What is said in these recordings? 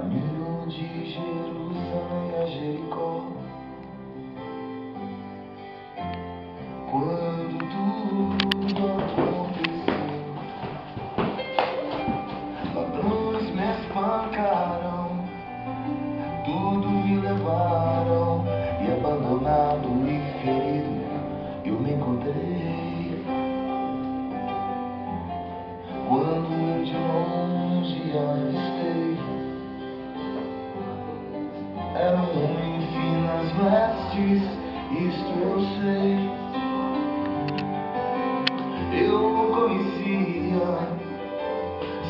Caminho de Jerusalém a Jericó, quando tudo aconteceu, ladrões me espancaram, tudo me levaram, e abandonado e ferido eu me encontrei. Quando eu de longe avistei, era um homem em finas vestes, isto eu sei. Eu o conhecia,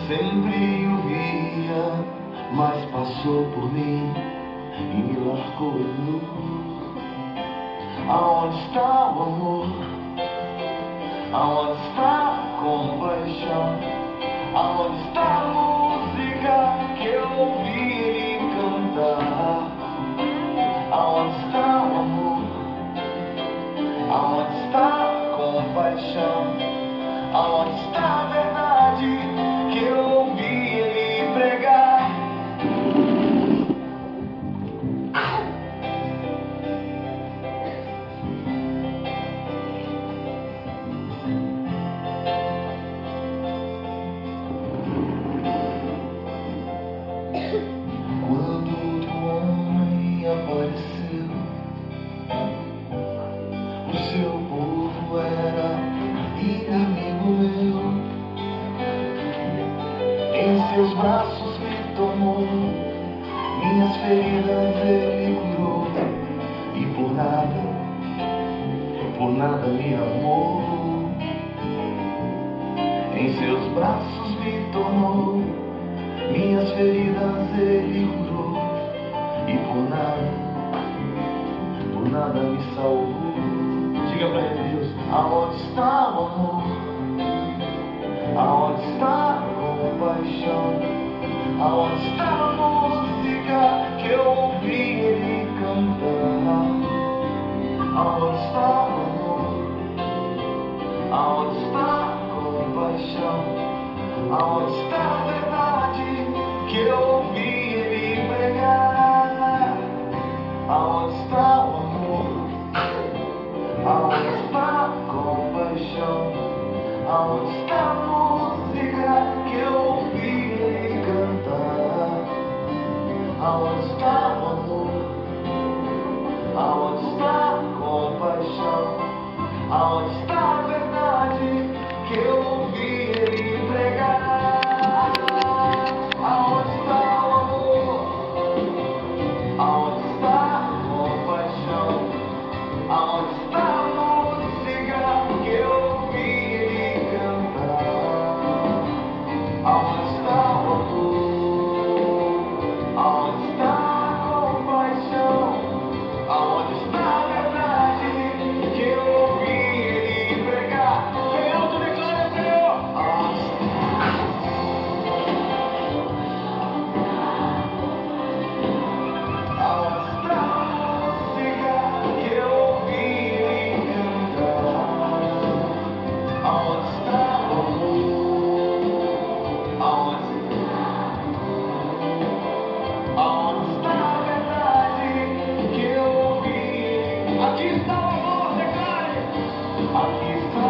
sempre o via, mas passou por mim e me largou nu. Aonde está o amor? Aonde está a compaixão? Aonde está a música que eu ouvi ele cantar? Aonde está o amor? Aonde está a compaixão? Aonde está a verdade que eu ouvi ele pregar? Quando outro homem apareceu, o seu povo era inimigo meu. Em seus braços me tomou, minhas feridas ele curou, e por nada me amou. Em seus braços me tomou, minhas feridas ele curou, e por nada me salvou. Diga pra ele, Deus, aonde está o amor? Aonde está a compaixão? Aonde está a música que eu ouvi ele cantar? Aonde está o amor? Aonde está a compaixão? Aonde está a verdade que eu ouvi ele pregar? Aonde está o amor? Aonde está a compaixão? Aonde está a música que eu ouvi ele cantar? Aonde está o amor? Aonde está a compaixão? Aonde está a verdade que eu ouvi ele pregar? Aonde está o amor? Aonde está a compaixão? Aonde está a música que eu ouvi ele cantar? Aonde está o amor? Aonde está a compaixão? Aonde está a verdade que eu ouvi ele pregar? Bem alto, declara, Senhor! Aonde está a música que eu ouvi ele cantar? Aonde está o amor? Aonde está a verdade que eu ouvi ele? Aqui está o amor, declare! Aqui está